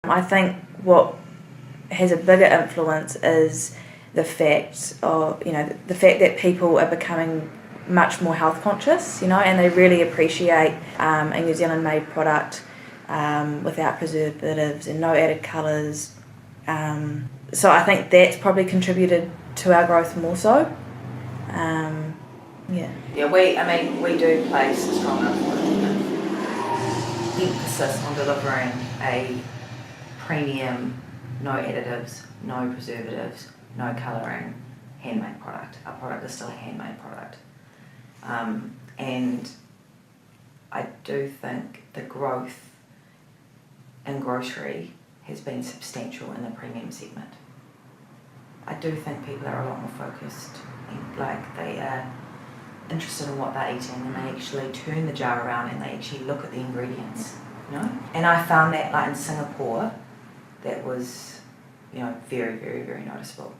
I think what has a bigger influence is the fact that people are becoming much more health conscious, and they really appreciate a New Zealand made product without preservatives and no added colours. So I think that's probably contributed to our growth more so. Yeah, we do place a strong emphasis on delivering a premium, no additives, no preservatives, no colouring, handmade product. Our product is still a handmade product. And I do think the growth in grocery has been substantial in the premium segment. I do think people are a lot more focused and they are interested in what they're eating, and they actually turn the jar around and they actually look at the ingredients, And I found that in Singapore, that was, very, very, very noticeable.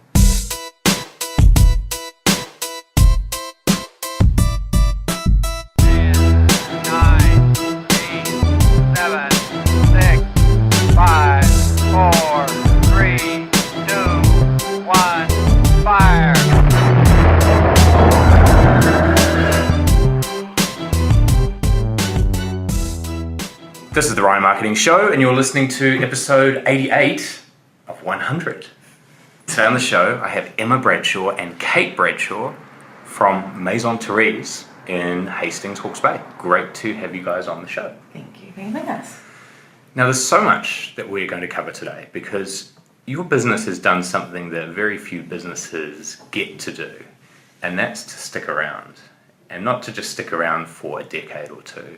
This is the Ryan Marketing Show, and you're listening to episode 88 of 100. Today on the show, I have Emma Bradshaw and Kate Bradshaw from Maison Therese in Hastings, Hawke's Bay. Great to have you guys on the show. Thank you for having us. Now, there's so much that we're going to cover today because your business has done something that very few businesses get to do, and that's to stick around. And not to just stick around for a decade or two.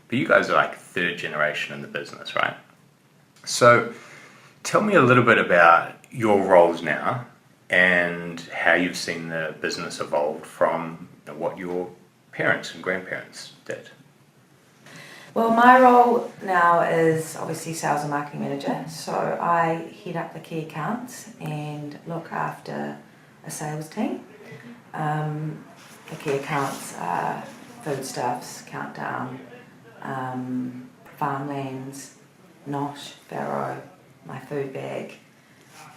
But you guys are like third generation in the business, right? So tell me a little bit about your roles now and how you've seen the business evolve from what your parents and grandparents did. Well, my role now is obviously sales and marketing manager. So I head up the key accounts and look after a sales team. The key accounts are foodstuffs, Countdown, farmlands, Nosh, Farrow, my food bag,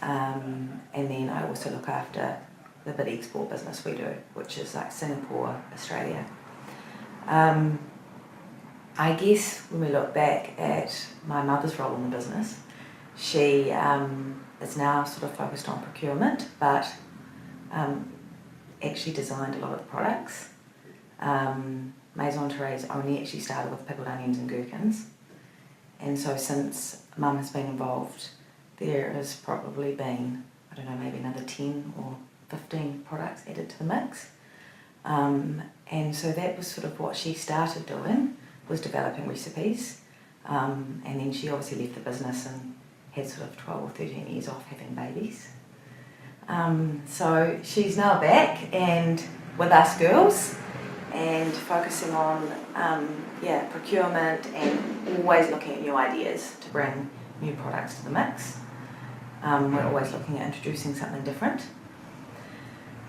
and then I also look after the big export business we do, which is like Singapore, Australia. I guess when we look back at my mother's role in the business, she is now sort of focused on procurement, but actually designed a lot of the products. Maison Therese only actually started with pickled onions and gherkins, and so since Mum has been involved, there has probably been, maybe another 10 or 15 products added to the mix. And so that was sort of what she started doing, was developing recipes, and then she obviously left the business and had sort of 12 or 13 years off having babies. So she's now back and with us girls, and focusing on procurement and always looking at new ideas to bring new products to the mix. We're always looking at introducing something different.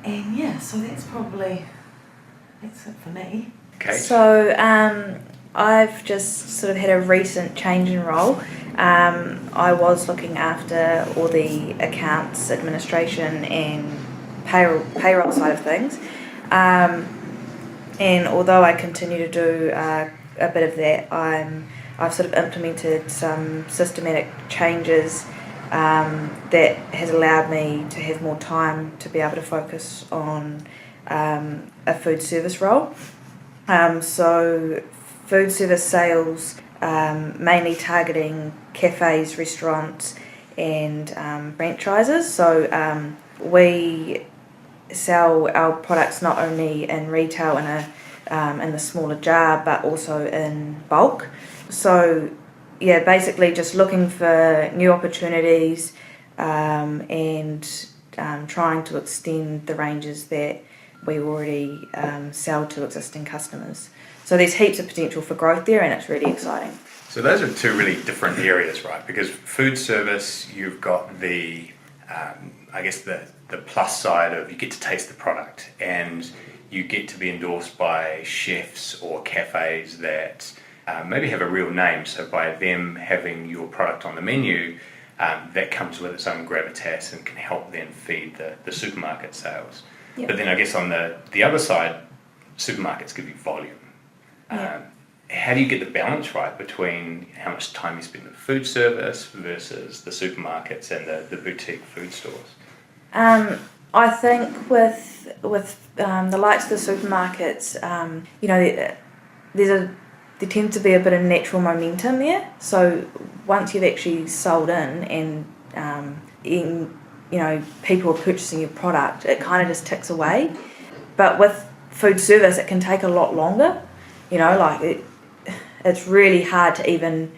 And so that's it for me. Okay. So I've just sort of had a recent change in role. I was looking after all the accounts, administration and payroll side of things. And although I continue to do a bit of that, I've sort of implemented some systematic changes that has allowed me to have more time to be able to focus on a food service role. So food service sales, mainly targeting cafes, restaurants and franchises. So we sell our products not only in retail in the smaller jar, but also in bulk. So basically just looking for new opportunities and trying to extend the ranges that we already sell to existing customers. So there's heaps of potential for growth there, and it's really exciting. So those are two really different areas, right? Because food service, you've got the plus side of you get to taste the product and you get to be endorsed by chefs or cafes that maybe have a real name. So by them having your product on the menu, that comes with its own gravitas and can help then feed the supermarket sales. Yep. But then I guess on the other side, supermarkets give you volume. Yep. How do you get the balance right between how much time you spend in food service versus the supermarkets and the boutique food stores? I think with the likes of the supermarkets, there tends to be a bit of natural momentum there. So once you've actually sold in and people are purchasing your product, it kind of just ticks away. But with food service, it can take a lot longer. It's really hard to even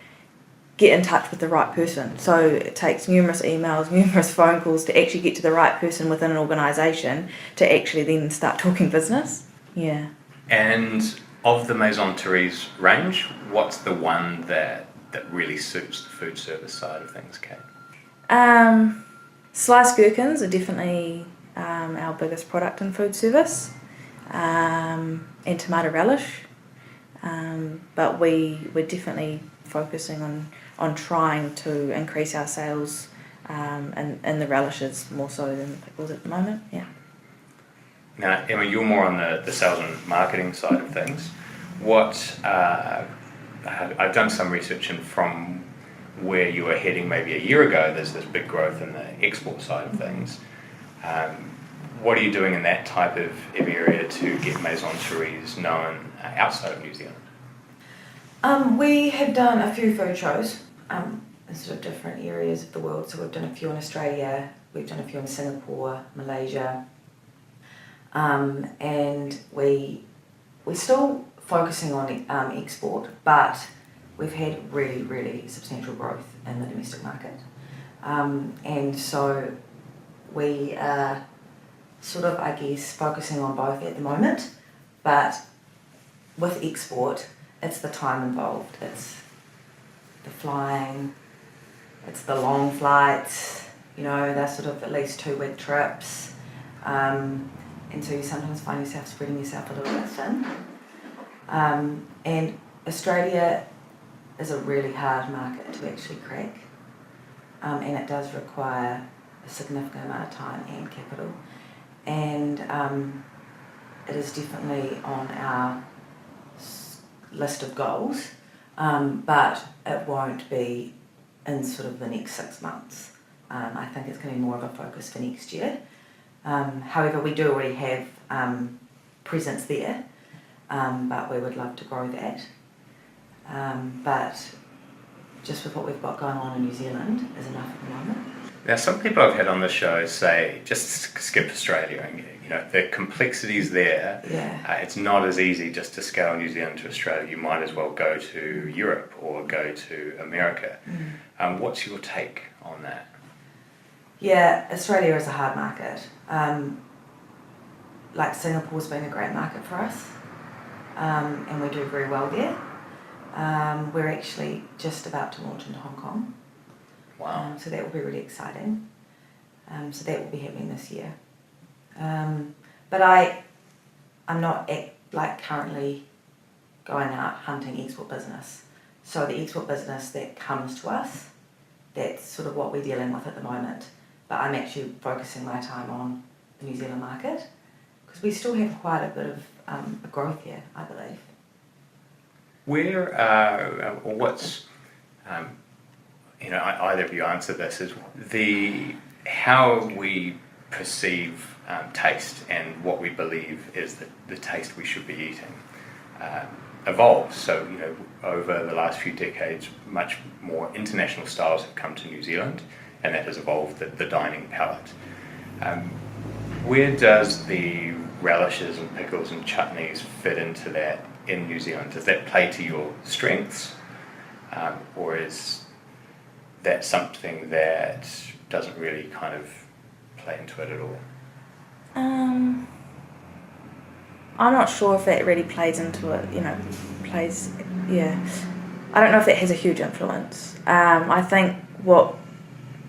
get in touch with the right person. So it takes numerous emails, numerous phone calls to actually get to the right person within an organisation to actually then start talking business. Yeah. And of the Maison Therese range, what's the one that really suits the food service side of things, Kate? Sliced gherkins are definitely our biggest product in food service, and tomato relish. But we're definitely focusing on trying to increase our sales and the relishes more so than the pickles at the moment. Yeah. Now, Emma, you're more on the sales and marketing side of things. I've done some research, and from where you were heading maybe a year ago, there's this big growth in the export side of things. What are you doing in that type of area to get Maison Therese known outside of New Zealand? We have done a few food shows in sort of different areas of the world. So we've done a few in Australia, we've done a few in Singapore, Malaysia, and we're still focusing on export, but we've had really, really substantial growth in the domestic market. And so we are sort of, I guess, focusing on both at the moment, but with export, it's the time involved, it's the flying, it's the long flights, they're sort of at least 2-week trips, and so you sometimes find yourself spreading yourself a little bit thin. And Australia is a really hard market to actually crack, and it does require a significant amount of time and capital, and it is definitely on our list of goals, but it won't be in sort of the next 6 months. I think it's going to be more of a focus for next year. However, we do already have presence there, but we would love to grow that. But just with what we've got going on in New Zealand is enough at the moment. Now, some people I've had on the show say, just skip Australia, and the complexities there. Yeah. It's not as easy just to scale New Zealand to Australia. You might as well go to Europe or go to America. What's your take on that? Yeah, Australia is a hard market. Like Singapore's been a great market for us, and we do very well there. We're actually just about to launch into Hong Kong. Wow. So that will be really exciting. So that will be happening this year. But I'm not currently going out hunting export business. So the export business that comes to us, that's sort of what we're dealing with at the moment. But I'm actually focusing my time on the New Zealand market because we still have quite a bit of growth here, I believe. Either of you answer this, is how we perceive taste and what we believe is the taste we should be eating evolves. So, over the last few decades, much more international styles have come to New Zealand, and that has evolved the dining palate. Where does the relishes and pickles and chutneys fit into that in New Zealand? Does that play to your strengths, or is that something that doesn't really kind of play into it at all? I'm not sure if that really plays into it, I don't know if that has a huge influence. I think what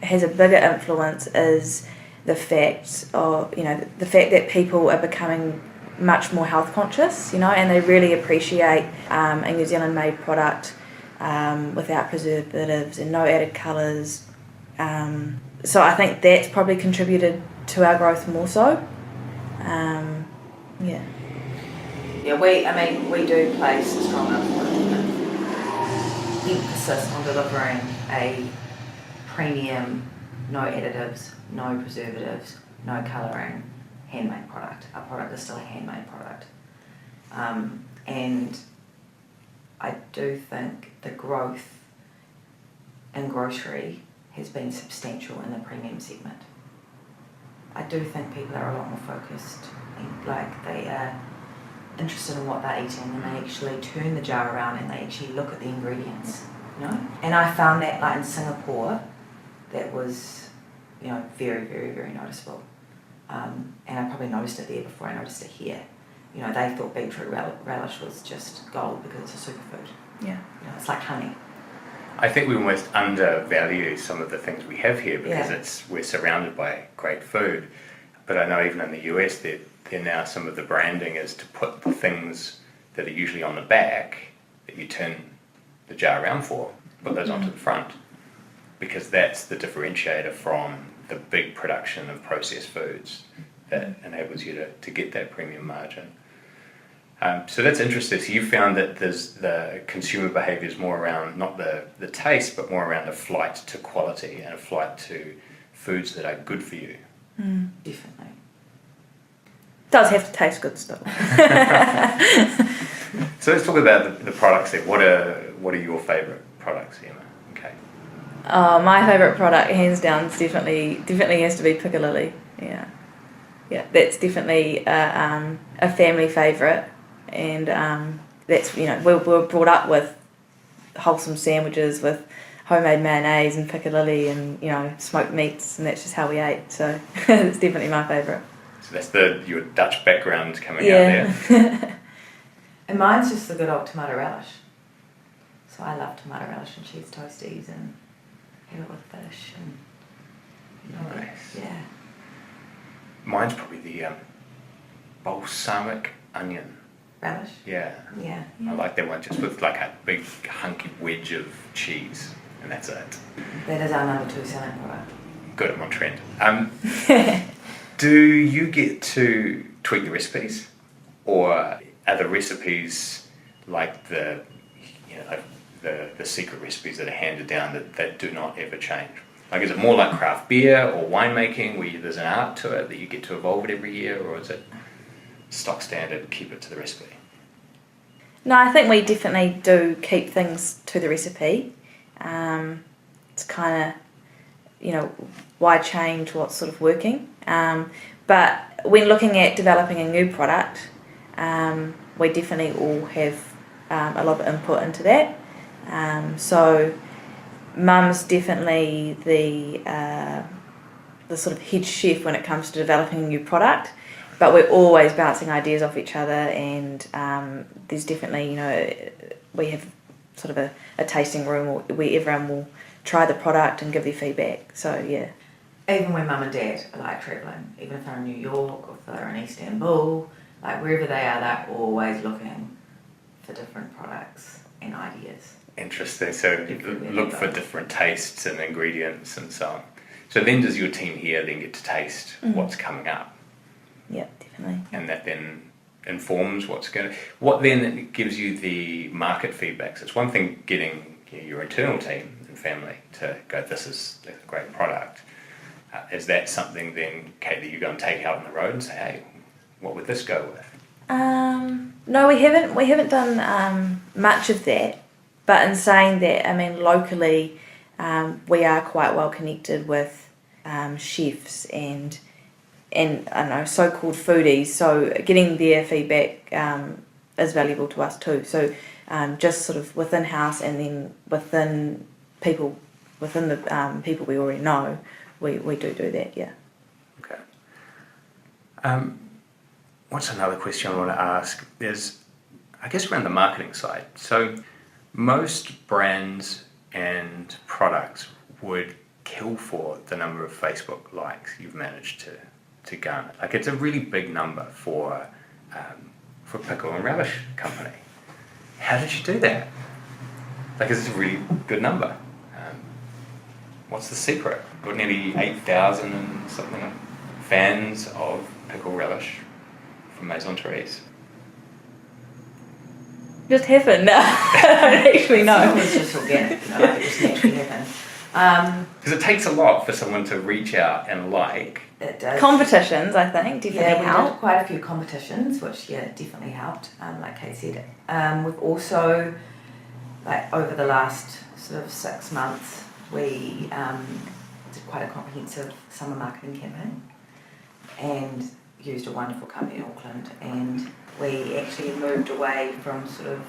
has a bigger influence is the fact that people are becoming much more health conscious, and they really appreciate a New Zealand made product without preservatives and no added colours. So I think that's probably contributed to our growth more so. Yeah. Yeah, we do place a strong emphasis on delivering a premium, no additives, no preservatives, no colouring, handmade product. Our product is still a handmade product. And I do think the growth in grocery has been substantial in the premium segment. I do think people are a lot more focused and they are interested in what they're eating, and they actually turn the jar around and they actually look at the ingredients, And I found that in Singapore, that was, very, very, very noticeable. And I probably noticed it there before I noticed it here. They thought beetroot relish was just gold because it's a superfood. Yeah. It's like honey. I think we almost undervalue some of the things we have here because we're surrounded by great food. But I know even in the US, there now some of the branding is to put the things that are usually on the back that you turn the jar around for, put those onto the front, because that's the differentiator from the big production of processed foods that enables you to get that premium margin. So that's interesting. So you found that there's the consumer behaviour is more around not the taste, but more around a flight to quality and a flight to foods that are good for you. Definitely. Does have to taste good still. So let's talk about the products then. What are your favourite products, Emma? Okay. My favourite product, hands down, is definitely has to be piccalilli. Yeah, that's definitely a family favourite, and that's we were brought up with wholesome sandwiches with homemade mayonnaise and piccalilli and smoked meats, and that's just how we ate. So it's definitely my favourite. So that's your Dutch background coming out there. And mine's just the good old tomato relish. So I love tomato relish and cheese toasties and have it with fish and Nice. Yeah. Mine's probably the balsamic onion. Relish? Yeah. Yeah. I like that one just with like a big hunky wedge of cheese, and that's it. That is our number 2 selling product. Good, I'm on trend. Do you get to tweak the recipes, or are the recipes like the secret recipes that are handed down that do not ever change? Like, is it more like craft beer or winemaking where there's an art to it that you get to evolve it every year, or is it stock standard, keep it to the recipe? No, I think we definitely do keep things to the recipe. It's kind of, why change what's sort of working? But when looking at developing a new product, we definitely all have a lot of input into that. So Mum's definitely the sort of head chef when it comes to developing a new product, but we're always bouncing ideas off each other, and there's definitely, we have sort of a tasting room where everyone will try the product and give their feedback. So yeah. Even when Mum and Dad are like travelling, even if they're in New York or if they're in Istanbul, like wherever they are, they're always looking for different products and ideas. Interesting. So look for different tastes and ingredients and so on. So then does your team here then get to taste what's coming up? Yeah, definitely. And that then informs what then gives you the market feedback. So it's one thing getting your internal team and family to go, this is a great product. Is that something then, Kate, that you go and take out on the road and say, hey, what would this go with? No, we haven't done much of that. But in saying that, I mean, locally, we are quite well connected with chefs and I don't know, so-called foodies. So getting their feedback is valuable to us too. So just sort of within house and then within the people we already know, we do that, yeah. Okay. What's another question I want to ask is, I guess, around the marketing side. So most brands and products would kill for the number of Facebook likes you've managed to garner. Like, it's a really big number for for a pickle and relish company. How did you do that? Like, it's a really good number. What's the secret? Got nearly 8,000 and something fans of pickle relish from Maison Therese. Just happened. I don't actually know. It was just organic, like it just naturally happened. Because it takes a lot for someone to reach out and like. It does. Competitions, I think, definitely Yeah, we help. did quite a few competitions, which definitely helped. Like Kate said, we've also, like over the last sort of 6 months, we did quite a comprehensive summer marketing campaign, and used a wonderful company in Auckland, and we actually moved away from sort of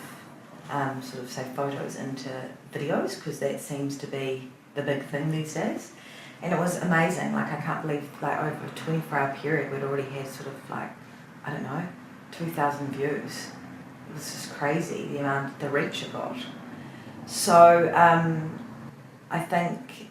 say photos into videos, because that seems to be the big thing these days. And it was amazing. Like, I can't believe, like, over a 24-hour period, we'd already had sort of like, I don't know, 2,000 views. It was just crazy, the reach it got. So I think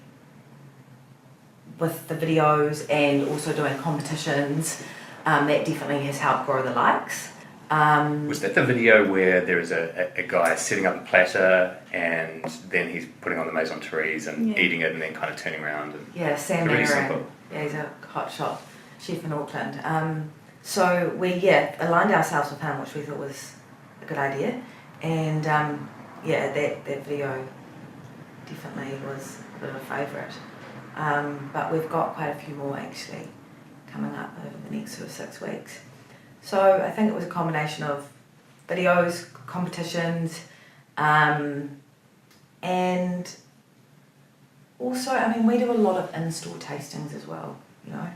with the videos and also doing competitions, that definitely has helped grow the likes. Was that the video where there is a guy setting up a platter and then he's putting on the Maison Therese and eating it and then kind of turning around? And Yeah, Sam really Manning. simple. Yeah, he's a hotshot chef in Auckland. So we aligned ourselves with him, which we thought was a good idea. And that video definitely was a bit of a favourite. But we've got quite a few more actually coming up over the next sort of 6 weeks. So I think it was a combination of videos, competitions, and also, I mean, we do a lot of in-store tastings as well, you know.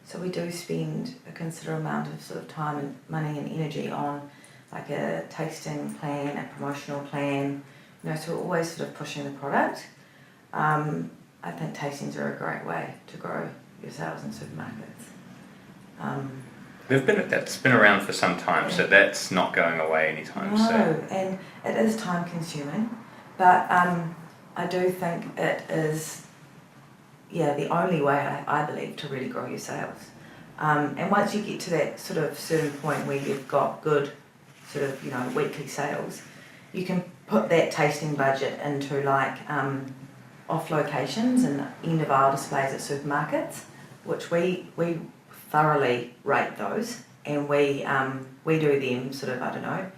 So we do spend a considerable amount of sort of time and money and energy on like a tasting plan, a promotional plan, you know, so we're always sort of pushing the product. I think tastings are a great way to grow your sales in supermarkets. That's been around for some time, so that's not going away anytime soon. No, and it is time consuming, but I do think it is, the only way I believe to really grow your sales. And once you get to that sort of certain point where you've got good sort of, you know, weekly sales, you can put that tasting budget into like off locations and end of aisle displays at supermarkets, which we thoroughly rate those, and we do them sort of, I don't know,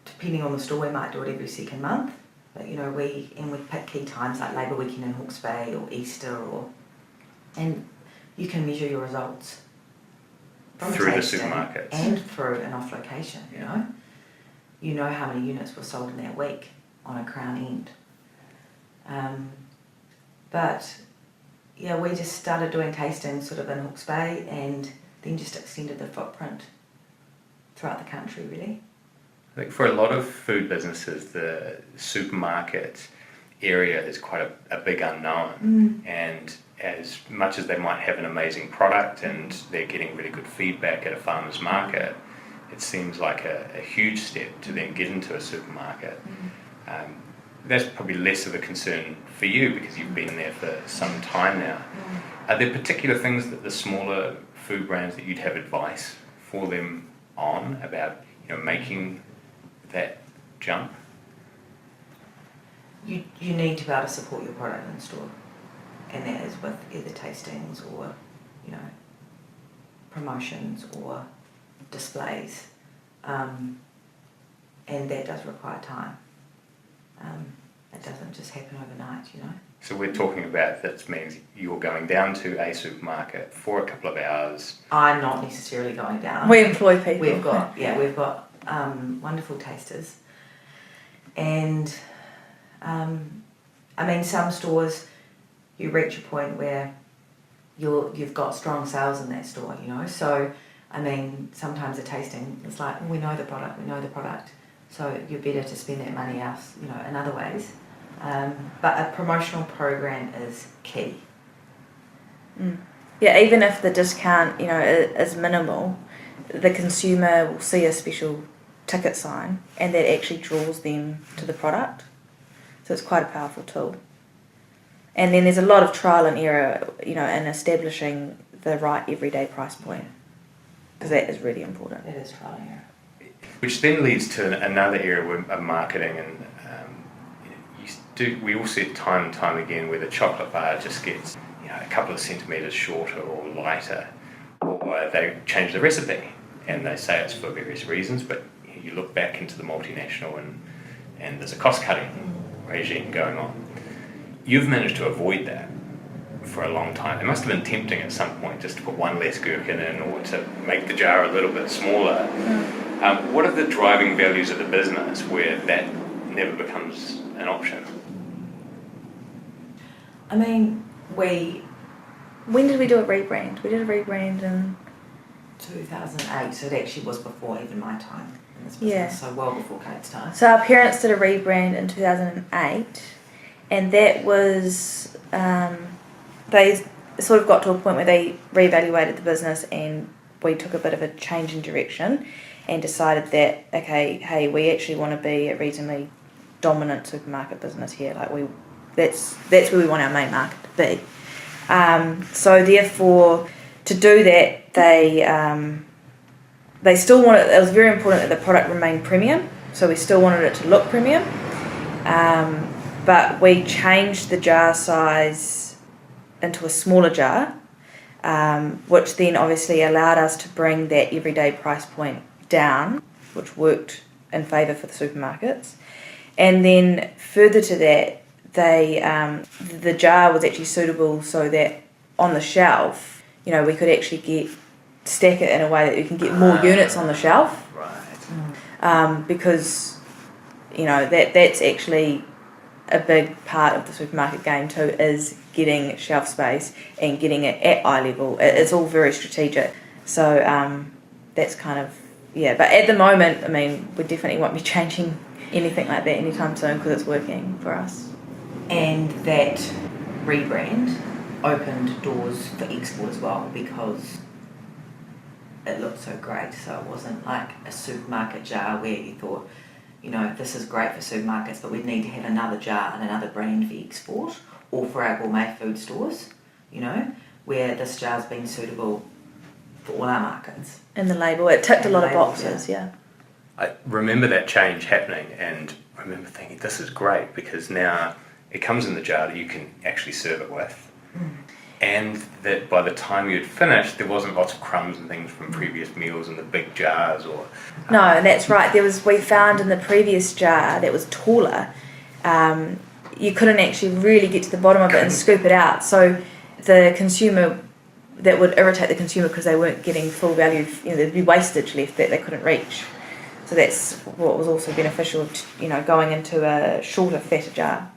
depending on the store, we might do it every second month, but you know, we pick key times like Labour Weekend in Hawke's Bay or Easter, and you can measure your results from through the tasting supermarkets and through an off location. You know how many units were sold in that week on a Crown end. But yeah, we just started doing tasting sort of in Hawke's Bay, and then just extended the footprint throughout the country, really. I think for a lot of food businesses, the supermarket area is quite a big unknown. And as much as they might have an amazing product and they're getting really good feedback at a farmer's market, it seems like a huge step to then get into a supermarket. That's probably less of a concern for you because you've been there for some time now. Are there particular things that the smaller food brands that you'd have advice for them on about, you know, making that jump? You need to be able to support your product in store, and that is with either tastings or, you know, promotions or displays, and that does require time. It doesn't just happen overnight, you know. So we're talking about that means you're going down to a supermarket for a couple of hours. I'm not necessarily going down. We employ people. We've got wonderful tasters, and I mean, some stores you reach a point where you've got strong sales in that store, you know. So I mean, sometimes a tasting is like, we know the product, so you're better to spend that money else, you know, in other ways. But a promotional program is key. Yeah, even if the discount, you know, is minimal, the consumer will see a special ticket sign, and that actually draws them to the product. So it's quite a powerful tool. And then there's a lot of trial and error, you know, in establishing the right everyday price point. because that is really important. It is trial and error. Which then leads to another area of marketing, and we all see it time and time again where the chocolate bar just gets a couple of centimetres shorter or lighter, or they change the recipe and they say it's for various reasons, but you look back into the multinational and there's a cost-cutting regime going on. You've managed to avoid that for a long time. It must have been tempting at some point just to put one less gherkin in or to make the jar a little bit smaller. What are the driving values of the business where that never becomes an option? I mean, When did we do a rebrand? We did a rebrand in 2008, so it actually was before even my time in this business, Yeah. so well before Kate's time. So our parents did a rebrand in 2008, and that was they sort of got to a point where they reevaluated the business, and we took a bit of a change in direction and decided that, okay, hey, we actually want to be a reasonably dominant supermarket business here. That's where we want our main market to be. So therefore, to do that, they still wanted. It was very important that the product remained premium. So we still wanted it to look premium, but we changed the jar size into a smaller jar, which then obviously allowed us to bring that everyday price point down, which worked in favour for the supermarkets. And then further to that, the jar was actually suitable so that on the shelf, we could actually stack it in a way that you can get more units on the shelf. Right. Because that's actually a big part of the supermarket game too, is getting shelf space and getting it at eye level. It's all very strategic. So that's kind of, but at the moment, I mean, we definitely won't be changing anything like that anytime soon because it's working for us. And that rebrand opened doors for export as well because it looked so great. So it wasn't like a supermarket jar where you thought, this is great for supermarkets, but we'd need to have another jar and another brand for export or for our gourmet food stores, where this jar's been suitable for all our markets. And the label, it ticked a lot of boxes, yeah. I remember that change happening and I remember thinking, this is great because now it comes in the jar that you can actually serve it with. And that by the time you'd finished, there wasn't lots of crumbs and things from previous meals in the big jars or... No, that's right. We found in the previous jar that was taller, you couldn't actually really get to the bottom of it and scoop it out. So the consumer, that would irritate the consumer because they weren't getting full value, there'd be wastage left that they couldn't reach. So that's what was also beneficial, going into a shorter, fatter jar.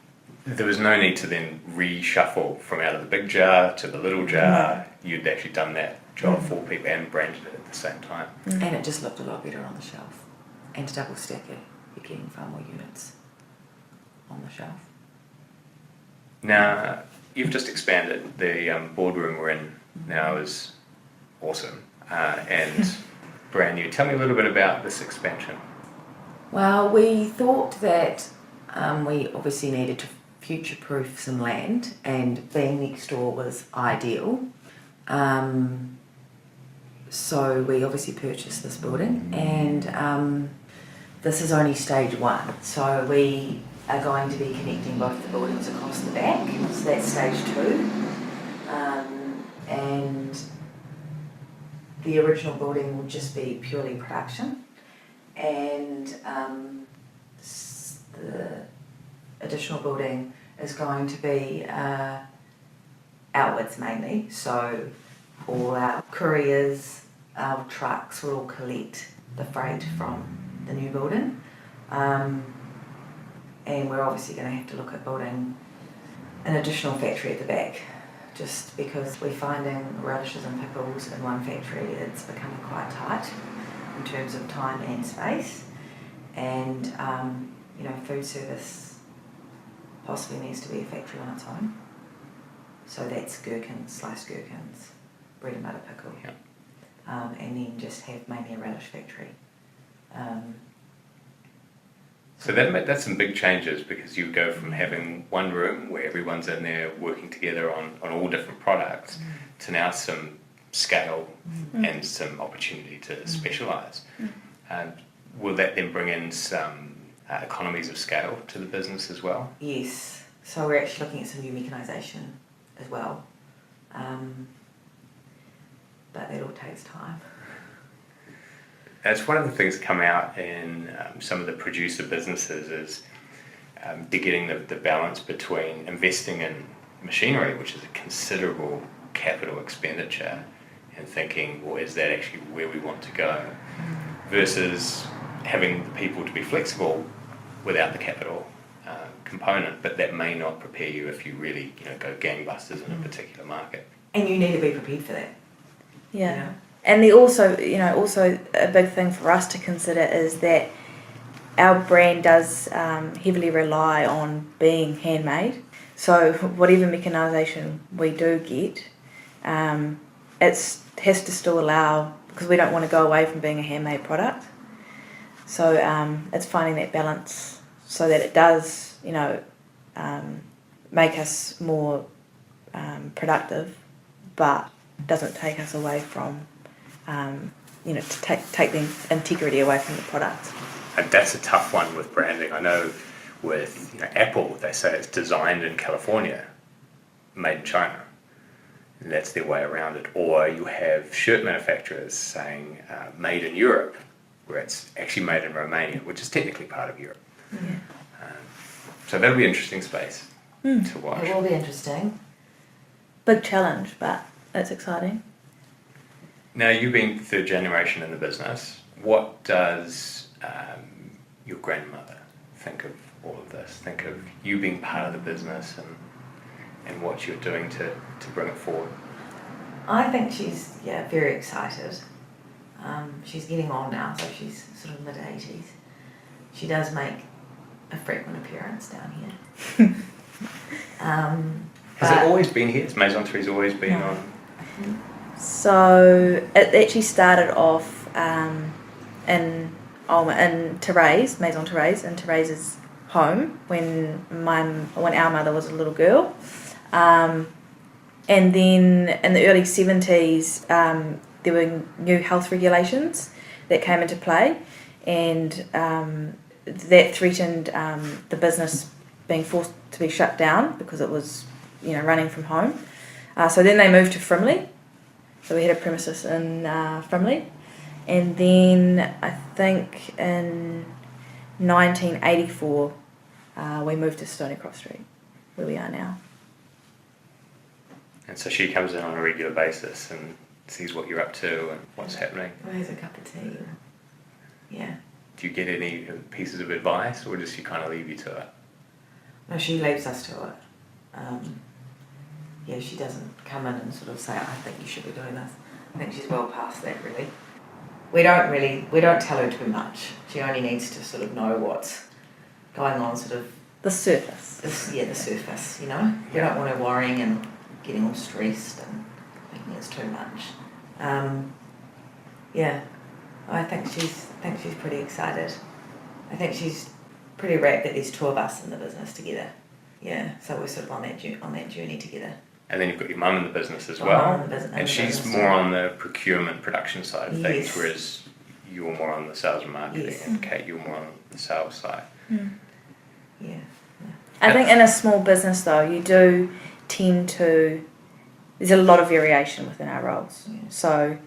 There was no need to then reshuffle from out of the big jar to the little jar. No. You'd actually done that job for people and branded it at the same time. And it just looked a lot better on the shelf. And to double stack it, you're getting far more units on the shelf. Now, you've just expanded. The boardroom we're in now is awesome and brand new. Tell me a little bit about this expansion. Well, we thought that we obviously needed to future-proof some land, and being next door was ideal. So we obviously purchased this building, and this is only stage 1. So we are going to be connecting both the buildings across the back, so that's stage 2. And the original building will just be purely production, and the additional building is going to be outwards mainly, so all our couriers, our trucks will all collect the freight from the new building, and we're obviously going to have to look at building an additional factory at the back, just because we're finding radishes and pickles in one factory, it's becoming quite tight in terms of time and space, and food service possibly needs to be a factory on its own. So that's gherkins, sliced gherkins, bread and butter pickle, and then just have maybe a relish factory. So that's some big changes because you go from having one room where everyone's in there working together on all different products to now some scale and some opportunity to specialise. Will that then bring in some economies of scale to the business as well? Yes. So we're actually looking at some new mechanisation as well. But that all takes time. That's one of the things that come out in some of the producer businesses is they're getting the balance between investing in machinery, which is a considerable capital expenditure, and thinking, well, is that actually where we want to go, versus having the people to be flexible without the capital component, but that may not prepare you if you really go gangbusters in a particular market. And you need to be prepared for that. Yeah. You know? And the also a big thing for us to consider is that our brand does heavily rely on being handmade. So whatever mechanisation we do get, it has to still allow, because we don't want to go away from being a handmade product. So it's finding that balance so that it does, make us more productive, but doesn't take us away from, to take the integrity away from the product. And that's a tough one with branding. I know with Apple, they say it's designed in California, made in China. And that's their way around it. Or you have shirt manufacturers saying made in Europe, where it's actually made in Romania, which is technically part of Europe. Yeah. So that'll be an interesting space to watch. It will be interesting. Big challenge, but it's exciting. Now, you being third generation in the business, what does your grandmother think of all of this? Think of you being part of the business and what you're doing to bring it forward? I think she's very excited. She's getting on now, so she's sort of mid-80s. She does make a frequent appearance down here. Has it always been here? Has Maison Therese always been on? So it actually started off in Therese, Maison Therese, in Therese's home when our mother was a little girl, and then in the early 70s there were new health regulations that came into play, and that threatened the business being forced to be shut down because it was running from home. So then they moved to Frimley. So we had a premises in Frimley, and then I think in 1984 we moved to Stony Cross Street, where we are now. And so she comes in on a regular basis and sees what you're up to and what's happening. Here's a cup of tea. Yeah. Do you get any pieces of advice, or does she kind of leave you to it? No, she leaves us to it. She doesn't come in and sort of say, I think you should be doing this. I think she's well past that, really. We don't tell her too much. She only needs to sort of know what's going on, sort of... The surface. The surface, We don't want her worrying and getting all stressed and thinking it's too much. I think she's pretty excited. I think she's pretty rapt that there's two of us in the business together. Yeah, so we're sort of on that journey together. And then you've got your mum in the business as My well. mum in the business, and she's more on the procurement production side of things, Yes. whereas you're more on the sales and marketing, Yes. and Kate, you're more on the sales side. Yeah. I think in a small business though, you do tend to, there's a lot of variation within our roles. Yeah. So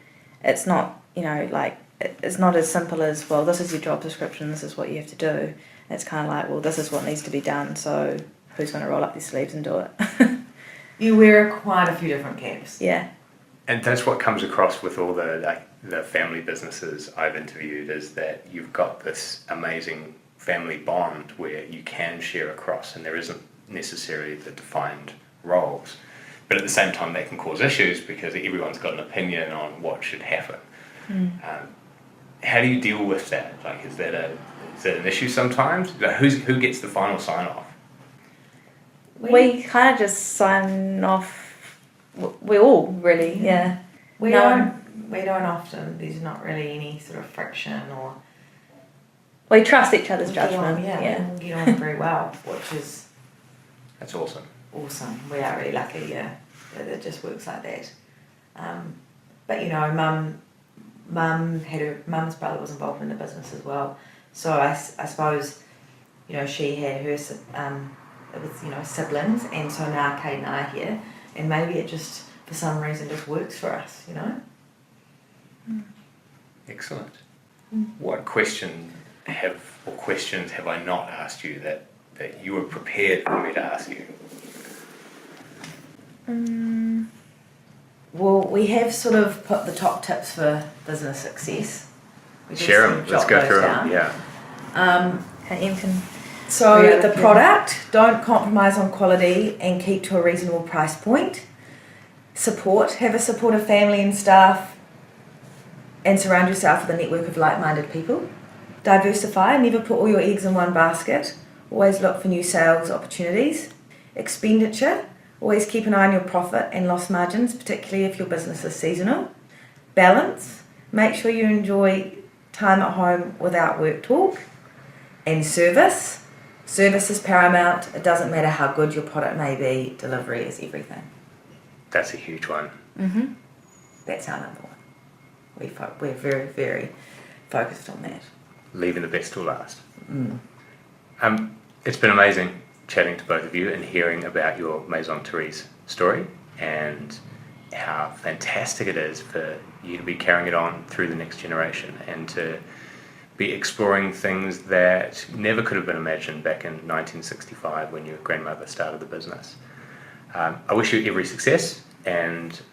it's not, it's not as simple as, well, this is your job description, this is what you have to do. It's kind of like, well, this is what needs to be done, so who's going to roll up their sleeves and do it? You wear quite a few different caps. Yeah. And that's what comes across with all the family businesses I've interviewed, is that you've got this amazing family bond where you can share across, and there isn't necessarily the defined roles. But at the same time, that can cause issues because everyone's got an opinion on what should happen. How do you deal with that? Is that an issue sometimes? Who gets the final sign off? We kind of just sign off. We all really, yeah. We don't often. There's not really any sort of friction or. We trust each other's We get judgment. on, Yeah. we get on very well, which is That's awesome. awesome. We are really lucky. Yeah, it just works like that. But you know, mum's brother was involved in the business as well, so I suppose, you know, she had her it was, you know, siblings, and so now Kate and I are here, and maybe it just for some reason just works for us, you know. Excellent. What questions have I not asked you that you were prepared for me to ask you? Well, we have sort of put the top tips for business success. Share them. Let's go through them. Yeah. Em can. So Yeah, the yeah. product, don't compromise on quality and keep to a reasonable price point. Have a supportive family and staff, and surround yourself with a network of like-minded people. Diversify, never put all your eggs in one basket. Always look for new sales opportunities. Expenditure, always keep an eye on your profit and loss margins, particularly if your business is seasonal. Balance, make sure you enjoy time at home without work talk. And service is paramount. It doesn't matter how good your product may be, delivery is everything. That's a huge one. That's our number one. We're very, very focused on that. Leaving the best till last. It's been amazing chatting to both of you and hearing about your Maison Therese story and how fantastic it is for you to be carrying it on through the next generation and to be exploring things that never could have been imagined back in 1965 when your grandmother started the business. I wish you every success, and it'd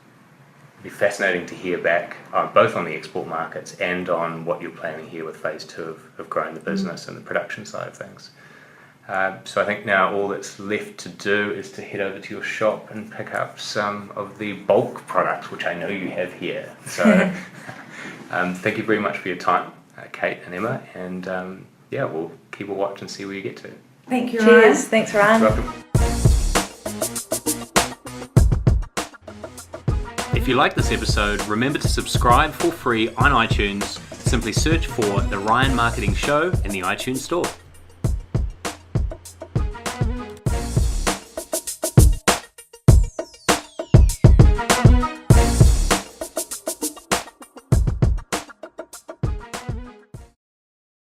be fascinating to hear back both on the export markets and on what you're planning here with phase 2 of growing the business and the production side of things. So I think now all that's left to do is to head over to your shop and pick up some of the bulk products, which I know you have here. So thank you very much for your time, Kate and Emma, and we'll keep a watch and see where you get to. Thank you, Cheers. Ryan. Thanks, Ryan. You're welcome. If you like this episode, remember to subscribe for free on iTunes. Simply search for The Ryan Marketing Show in the iTunes store.